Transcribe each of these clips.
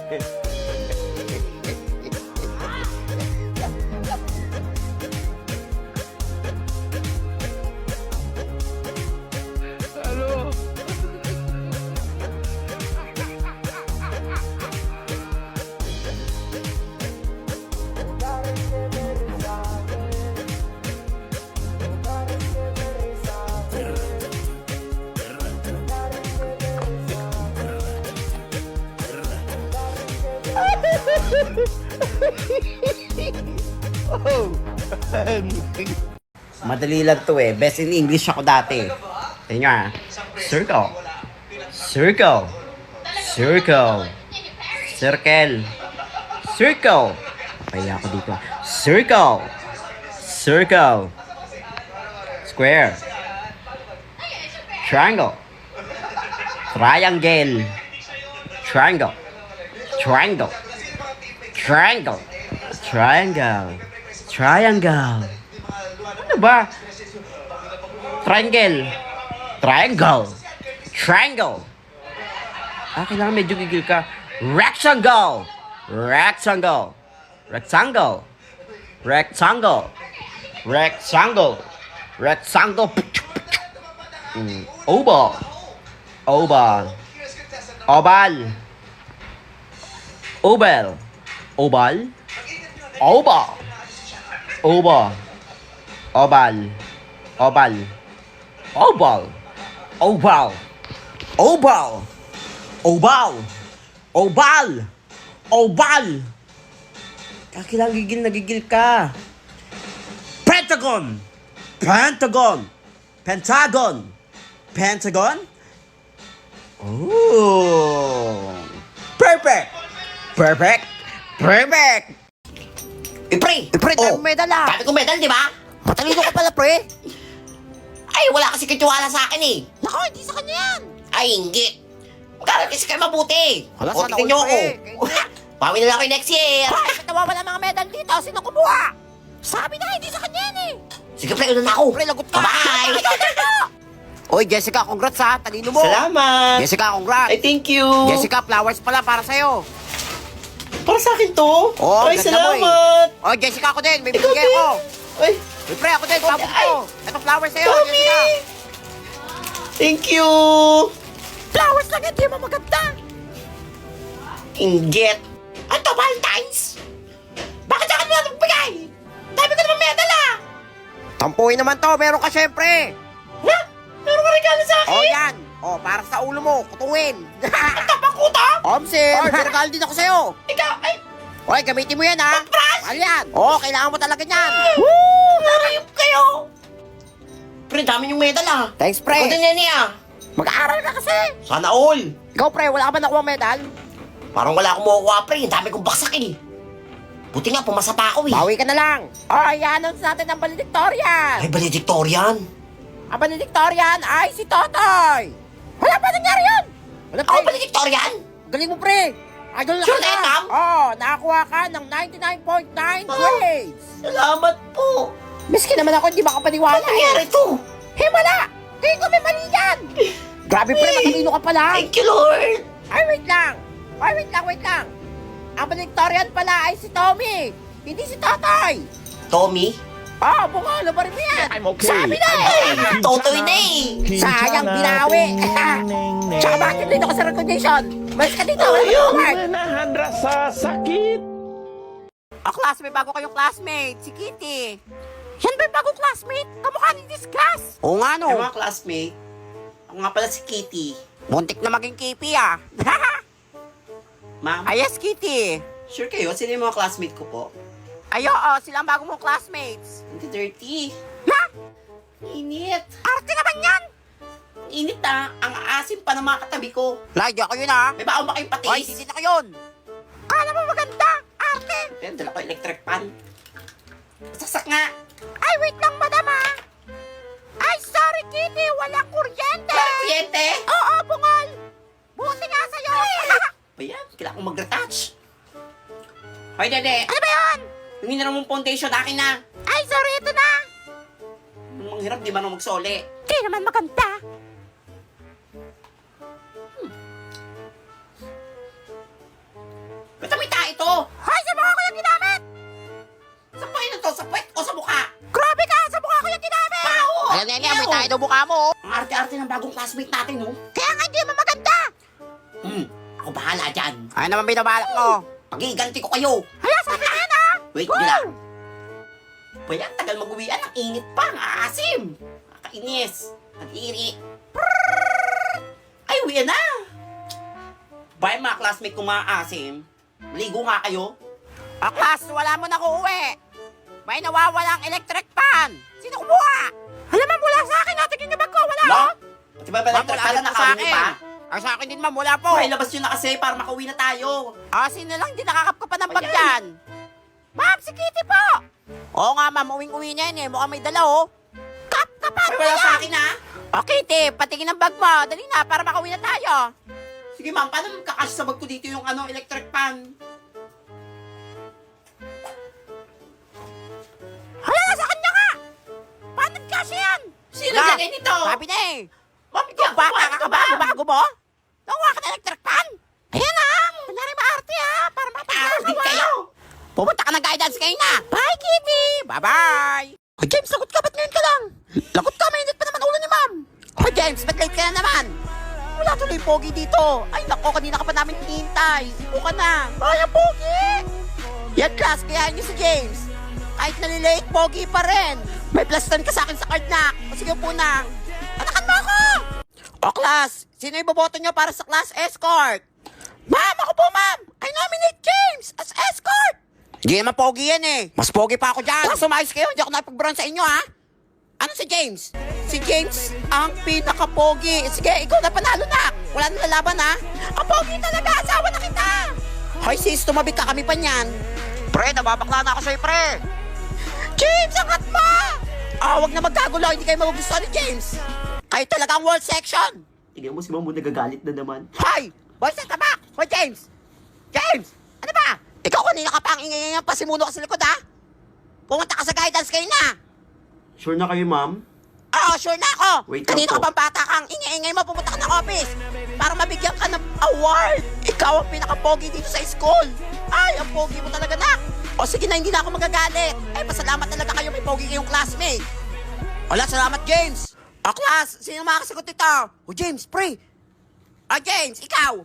Ano? Oh. Madali lang to eh. Best in English ako dati. Tingnan nyo ah. Circle. Circle. Circle. Circle. Circle. Kaya ako dito. Circle. Circle. Square. Triangle. Triangle. Triangle. Triangle. Triangle. Triangle. Triangle. Ano ba? Triangle. Triangle. Triangle. Kailangan medyo gigil ka. Rectangle. Rectangle. Rectangle. Rectangle. Rectangle. Rectangle. Oval. Oval. Oval. Oval. Oval. Oval. Oval. Oval. Oval. Oval. Oval. Oval. Oval. Oval. Oval. Kailangan gigil na gigil ka. Pentagon. Pentagon. Pentagon. Pentagon. Oh. Perfect. Perfect. Perfect. Pre! Pre, oh, medal ah. Sabi ko medal, di ba? Matalino ka pala, pre. Ay, wala kasi katiwala sa akin eh. Nako, hindi sa kanya yan. Ay, hindi. Mag-aral kasi kayo mabuti. Hala, O, sana tignan nyo all, ako. pre. Pawi na lang kayo next year. Bakit nawawala mga medal dito? Sino kumuha? Sabi na, hindi sa kanya yan eh. Sige, pre, una na ako. Pre, lagot ka. Bye! Oy, Jessica, congrats ha. Talino mo. Salamat. Jessica, congrats. Ay, thank you. Jessica, flowers pala para sa'yo. Para sa akin to? Oh, Ay, ganda mo eh. salamat. Oh, Jessica, ako din. May Ikaw bibigay din. ako. Ay, May pre, ako din. Tapos Ay. ko. Ito, flowers sa'yo, Tommy. Jessica. Thank you. Flowers lang, hindi mo maganda. Inggit. Ano, Valentine's? Bakit sa akin mo nagbigay? Dami ko naman medal ah. Tampuhin naman to. Meron ka syempre. Ha? Meron ka regalo sa akin? Oh, yan. Oh, para sa ulo mo. Kutuwin. Ang tapakuta? Omsim. Oh, may regalo din ako sa'yo. Ikaw, ay, Oy, gamitin mo yan, ha? Brush? Mahal yan. Oo, kailangan mo talaga yan. woo! Narayop kayo. Pre, dami yung medal ah. Thanks, Ako pre. din yan ah. Mag-aaral ka kasi. Sana all. Ikaw, pre, wala ka ba nakuha medal? Parang wala akong makukuha pre, ang dami kong baksak eh. Buti nga, pumasa pa ako eh. Bawi ka na lang. Oh, i-announce natin ang valedictorian. Ay, valedictorian. Ang valedictorian ay si Totoy. Wala pa nangyari yun. Wala, Ako pre. valedictorian? Galing mo, pre. Idol na Sure ka na yan, ma'am? Oh, nakakuha ka ng 99.9 grades. Salamat po. Miski naman ako, hindi makapaniwala Ano nangyari to? Wala. Tingin ko may mali yan. Grabe, pre, matalino ka pala. Thank you, Lord. Ay, wait lang. Ay, wait lang. Ang valedictorian pala ay si Tommy. Hindi si Totoy. Tommy? Oh, bungalo pa rin mo yan. Sabi na Ay, Totoy na eh. Sayang binawi. Tsaka bakit dito ka sa recognition? Mas ka dito, wala Ayaw. ka award. Manahan sa sakit. Oh, class, may bago kayong classmate, si Kitty. Yan ba yung bagong classmate? Kamukha ni Discuss. Oo nga, Ay, mga classmate. Ako nga pala si Kitty. Muntik na maging Kipi, ah. Ma'am, Ay, yes, Kitty. sure kayo? Sino yung mga classmate ko po? Ay, oo, sila ang bagong mong classmates. Hindi dirty. Ha? Init. Arte naman yan. Init ah. Ang asim pa ng mga katabi ko. Lagi ako yun, ah. May baon ba kayong Ay, patis? hindi na ko yun. Kala mo maganda. Arte. Pero dala ko electric pan. Saksak nga. Ay, wait lang, madam, ah. Ay, sorry, Kitty. Walang kuryente. Walang kuryente. Oo, bungol. Buti nga sa'yo. Ba yan? Kailangan kong mag-retouch. Hoy, Dede. Ano ba yun? Yung hinarang mong foundation, akin na. Ay, sorry, ito na. Ang hirap, di ba nung magsoli? Di naman maganda. daw mukha mo. Ang arte-arte ng bagong classmate natin, no? Kaya nga hindi mo maganda. Ako bahala dyan. Ay naman binabalak mo. Pagiganti ko kayo. Hala, sabi na yan ha. Wait, Go! nila. Bayan, tagal mag-uwian. Ang init pa. Ang aasim. Nakakainis. Ang iri. Ay, uwian na. Bayan, mga classmate kong mga asim. Maligo nga kayo. Class, wala mo na uuwi. May nawawalang electric fan. Sino kumuha? Alam mo, mula sa akin. Natigin yung bag ko. Wala No? oh. Di ba ba Ma'am, wala pala rin po sa nakauwi akin. pa? Ay, sa akin din ma'am, wala po. Okay, labas yun na kasi para makauwi na tayo. Sino lang di nakakapkapan ng bag Ayan. dyan? Ma'am, si Kitty po. Oo nga ma'am, uwing-uwi na yan eh. Mukhang may dala oh. Kapkapan Ay, mo wala yan. sa akin ha. O Kitty, patingin ang bag mo. Dali na, para makauwi na tayo. Sige ma'am, paano kakasya sa bag ko dito yung electric fan? Hala, nasa kanya nga. Paano kasi yan? Sino Wala. lagay nito? Sabi na eh. Ma'am, Yung bata kumain ka ka ba? bago-bago mo? Nakuha ka ng electric fan? Ayan na. Kunyari maarte ha. Para Araw din kayo. Pumunta ka ng guidance kayo na. Bye, Kitty. Bye-bye. Hoy, James, lagot ka. Ba't ngayon ka lang? Lagot ka. Mainit pa naman ulo ni ma'am. Hoy, James, ba't late ka na naman? Wala tuloy yung pogi dito. Ay, nako, kanina ka pa namin hinihintay. Upo ka na. Ay, ang pogi. Yan, class, kaya niyo si James. Kahit nalilate, pogi pa rin. May plus 10 ka sa akin sa card na. O sige, upo na. Anakan mo ako. O, class, sino yung boboto nyo para sa class escort? Ma'am, ako po, ma'am. I nominate James as escort. Hindi naman pogi yan eh. Mas pogi pa ako dyan. Kung sumayos kayo, hindi ako napag-bron sa inyo, ha? Ano si James? Si James ang pinaka-pogi. Sige, ikaw na panalo na. Wala nang lalaban, ha? Ang pogi talaga. Asawa na kita. Hoy, sis, tumabit ka kami pa niyan. Pre, nababakla na ako sa'yo, pre. James, angat mo! Wag na magkagulo. Hindi kayo magugustuhan ni James. Kayo talaga ang wall section. Tingnan mo si Mamo nagagalit na naman. Hoy! Boys at tabak! Hoy, James! James! Ano ba? Ikaw kanina ka pa ang ingay ng pasimuno ka sa likod, ha? Pumunta ka sa guidance kayo na! Sure na kayo, ma'am? Oo, sure na ako! Wait lang Kanina po. ka pang bata kang ingay-ingay mo, pumunta ka ng office para mabigyan ka ng award! Ikaw ang pinaka-pogi dito sa school! Ay, ang pogi mo talaga, nak! O sige na, hindi na ako magagalit! Ay, pasalamat talaga kayo, may pogi kayong classmate! Wala, salamat, James! O, class, sino makakasagot ito? O, James, pre! James, ikaw!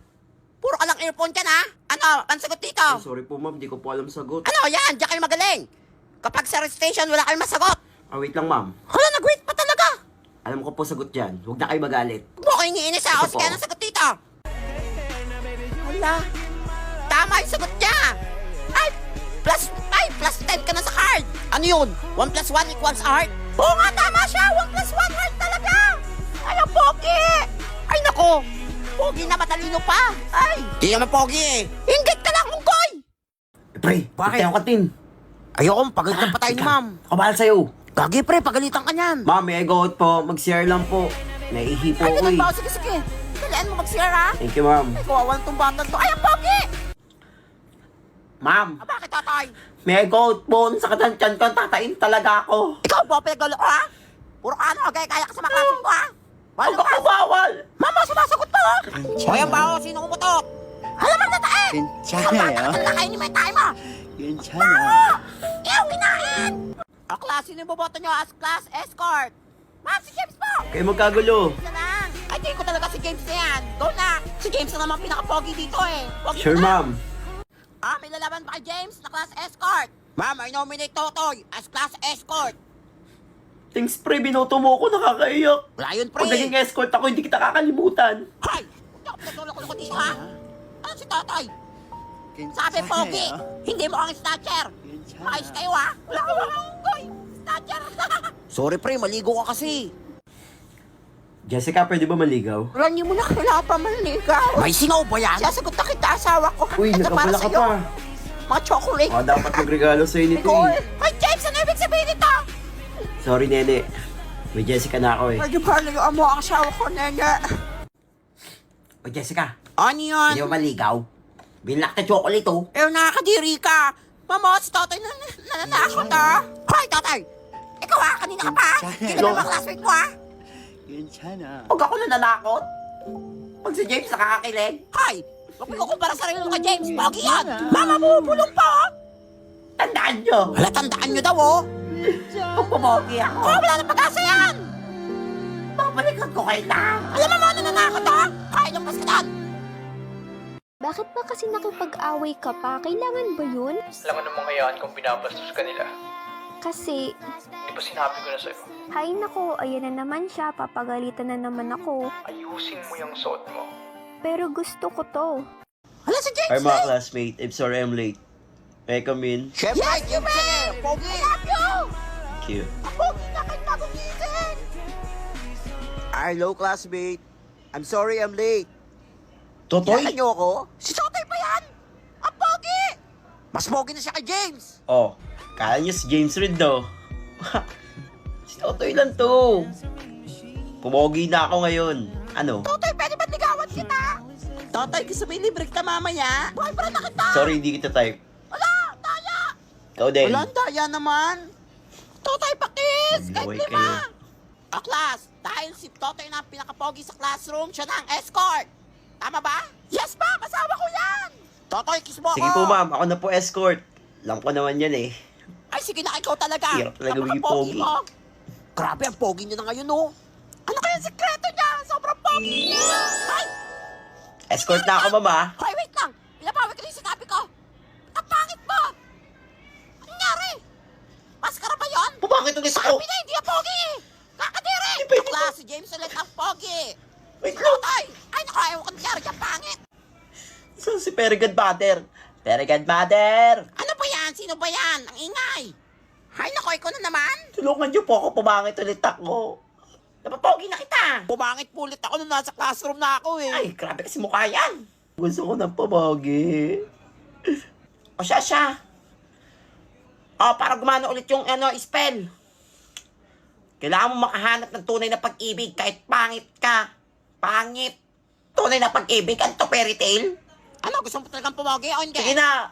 Puro ka lang earphone dyan, ha? Ano, ang sagot dito? Sorry po, ma'am. Di ko po alam sagot. Ano, yan, diyan kayo magaling! Kapag sa station, wala kayong masagot! Wait lang, ma'am. Hala, nag-wait pa talaga! Alam ko po sagot dyan. Huwag na kayo magalit. Huwag mo kayo iniinis, ha? O, Ito sige, po. anong sagot dito? Hala, tama yung sagot niya! Ay, plus 10 ka na sa card! Ano yun? 1 plus 1 equals heart? Oo nga, tama siya! 1 plus 1 heart talaga! Ay, ang pogi! Ay, nako! Pogi na matalino pa! Ay! Di naman pogi eh! Ingit ka lang, unggoy! Pre, Bakit? tayo katin. Ayoko, pagalitan pa tayo ni ma'am. Kabahal sa'yo. Gagi pre, pagalitan ka niyan. Ma'am, may I go out po. Mag-share lang po. Naihi po Ay, ako ganun eh. ba? Sige, sige. Dalian mo mag-share ha. Thank you, ma'am. Ay, kawawan tong batang to. Ay, ang pogi! Ma'am, Bakit tatay? may I go out po. Sa katansyan ko, tatain talaga ako. Ikaw ba pinagalo ko ha? Puro ka ano, kaya ka sa mga klase ko ha? Huwag Bawal ako ka. bawal. Mama, sumasagot pa ha? Hoy, ang baho, sino umutot? Alam mo na tae! Ang 괜찮아요. bata ka talaga kainin mo yung tayo mo! 괜찮아. Ew, kinain! O, class, sino yung boboto nyo as class escort? Ma'am, si James po! Kayo magkagulo. Isa lang. Ay, di ko talaga si James na yan. Go na! Si James na naman pinaka-pogi dito eh. Pogi Sure, na. ma'am. May lalaban pa kay James na class escort. Ma'am, I nominate Totoy as class escort. Thanks, pre. Binoto mo ako. Nakakaiyak. Wala yun, pre. Pag naging escort ako, hindi kita kakalimutan. Hoy! Hindi ako pinagulong-ulong dito, ha? Ano si Totoy? Sabi, pogi! Hindi mo ang snatcher! Maayos kayo, ha? Wala ka mga unggoy! Snatcher! Sorry, pre. Maligo ka kasi. Jessica, pwede ba maligaw? Wala niyo mo na kailangan pa maligaw. May singaw ba yan? Sasagot na kita, asawa ko. Uy, Ito para nakabala ka sa'yo. pa. Mga chocolate. Dapat magregalo sa'yo nito Nicole! eh. Hoy, James! Ano ibig sabihin nito? Sorry, nene. May Jessica na ako eh. Medyo palayuan mo ang asawa ko, nene. O, Jessica, Ano yun? pwede ba maligaw? Binlock na chocolate oh. Eh, nakakadiri ka. Mama, si tatay nananakot, ha? Hoy, tatay! Ikaw, ha? Kanina ka pa, ha? Hindi ka naman classmate mo, ha? 괜찮아. Huwag ako nananakot. Pag si James nakakakilig, Hoy! Huwag mo kumpara sarili mo kay James. Pogi yan! Mama mo, bulong pa, ha? tandaan nyo. Wala, tandaan nyo daw, oh. Pagpapogi ako. Oh, wala na pag-asa yan! Babalikan ko kayo lang. Alam mo ano nanakot ha? Kaya niyong paskalan. Bakit ba kasi nakipag-away ka pa? Kailangan ba yun? Alam mo namang hayaan kung binabastos ka nila. Kasi, Di ba sinabi ko na sa'yo? hay nako, ayan na naman siya, papagalitan na naman ako. Ayusin mo yung suot mo. Pero gusto ko to. Hala si James Hi mga classmate, I'm sorry I'm late. May I come in? Siyempre, James yan eh. Pogi. I love you. Thank you. Pogi na kayo nagugising. Hello, classmate. I'm sorry I'm late. Totoy? Kilala niyo ako? Si Totoy pa yan. Ang pogi. Mas pogi na siya kay James. Oh, kala niyo si James Reid daw. Si Totoy lang to. Pumogi na ako ngayon. Ano? Totoy, pwede ba't ligawan kita? Totoy, gusto mo libre kita mamaya? Boyfriend na kita. Sorry, hindi kita type. Wala, daya. Ikaw din. Wala, daya naman. Totoy, pakis. Kahit Maglaway lima. kayo. O, class, dahil si Totoy na ang pinakapogi sa classroom, siya na ang escort. Tama ba? Yes, ma'am. Asawa ko yan. Totoy, kiss mo Sige ako. po ma'am, ako na po escort. Alam ko naman yan eh. Ay, sige na, ikaw talaga. Hirap talaga maging Napaka-pogi pogi. mo. Grabe, ang pogi niya na ngayon, oh. Ano kaya ang sekreto niya? Sobrang pogi niya. Ay, Escort na ako ma'am ah. hoy, wait lang. Pinapawag ko yung sinabi ko. Ang pangit mo. Ano nangyari? Maskara ba yun? Pumangit ulit ako. Sabi na, hindi ang pogi. Kakadiri. Hindi pwede Bakla, si James ulit ang pogi. Wait lang. Totoy. Ay, naku, ayaw ko nangyari. Ang pangit. Saan si Very Godmother? Very Godmother! Ano ba yan? Sino ba yan? Ang ingay. Ay, naku, ikaw na naman. Tulungan niyo po ako, pumangit ulit ako. Napapogi na kita. Pumangit po ulit ako nung nasa classroom na ako eh. Ay, grabe kasi mukha yan. Gusto ko ng pumagi. O siya. O, para gumana ulit yung spell. Kailangan mo makahanap ng tunay na pag-ibig kahit pangit ka. Pangit. Tunay na pag-ibig? Ano to, fairy tale? Ano, gusto mo talagang pumogi o hindi? Sige na.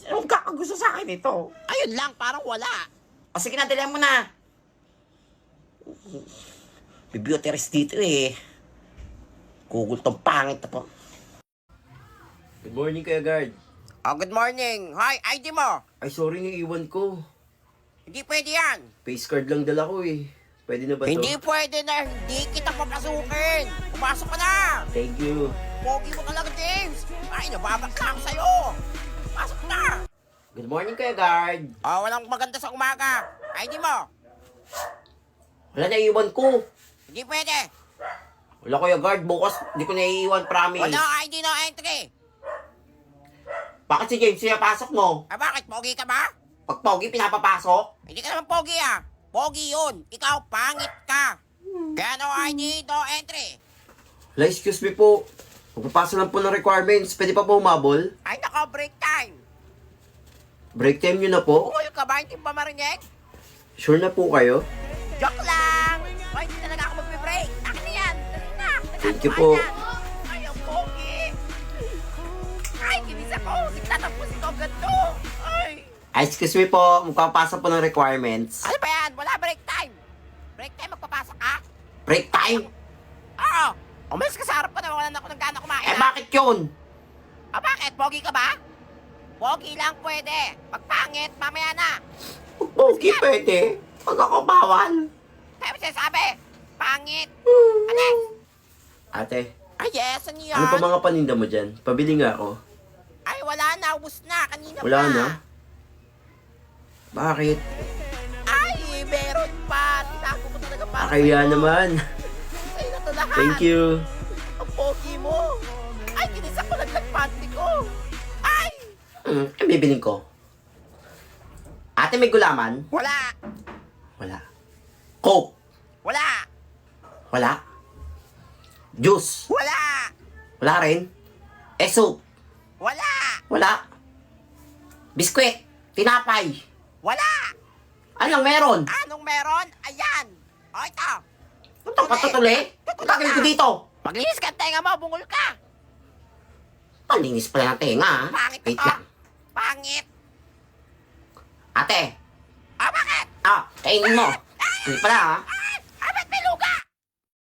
Anong kakagusto sa akin ito? Ayun lang, parang wala. O sige na, dali mo na. May beauty rest dito eh. Google tong pangit na po. Good morning, Kuya Guard. Oh, good morning. Hi, ID mo. Ay, sorry, naiiwan ko. Hindi pwede yan. Face card lang dala ko eh. Pwede na ba to? Hindi pwede na, hindi kita papasukin. Pumasok ka na. Thank you. Pogi mo talaga, James. Ay, nababakla ako sa'yo. Pasok na. Good morning, Kuya Guard. Oh, walang maganda sa umaga. ID mo. Wala, naiiwan ko. Hindi pwede. Wala, Kuya Guard. Bukas, di ko naiiwan, promise. Wala ID, no entry. Bakit si James pinapasok mo? Ah, bakit? Pogi ka ba? Pag pogi, pinapapasok? Hindi ka naman pogi ah. Pogi yun. Ikaw, pangit ka. Kaya no ID, no entry. Wala, excuse me po. Magpapasa lang po ng requirements. Pwede pa po umabol? Ay, nako, break time. Break time nyo na po? Bungol ka ba? Hindi pa marinig? Sure na po kayo? Joke lang. Ay, hindi talaga ako magbe-break. Akin na yan. Dali na. Thank you po. Ay, ang pogi. Ay, kinis ako. Sige, tatapusin ko agad to. Ay. Ay, excuse me po. Magpapasa po ng requirements. Ano ba yan? Wala break time. Break time, magpapasok ka? Break time? Oo. Umalis ka sa harap ko na wala na ako ng gana kumain. Eh, ha? bakit yun? Ah, bakit? Pogi ka ba? Pogi lang pwede. Pag pangit, mamaya na. Pogi pwede. Pag ako bawal. Kaya mo sinasabi? Pangit. Ano? Ate, Ay, yes, ano yan? ano pa mga paninda mo dyan? Pabili nga ako. Ay, wala na. Ubus na. Kanina Wala pa. na? Bakit? Ay, meron pa. Tinago ko talaga para Kaya naman. Sa'yo na to lahat. Thank you. Ang pogi mo. Ay, kinisak ko lang panty ko. Ay! Ang bibiling ko. Ate, may gulaman? Wala. Wala. Coke? Wala. Wala. Juice? Wala. Wala rin. Soup? Wala. Wala. Biskwit? Tinapay? Wala. Anong meron? Anong meron? Ayan. O, ito. Ito, patutuli? Ang gagawin ko dito? Maglinis ka ang tenga mo, bungol ka. Palinis pala ng tenga, ha? Pangit Wait ito. lang. Pangit. Ate, Ah, bakit? kainin mo. Hindi pala, ha? Ah, ba't may luga?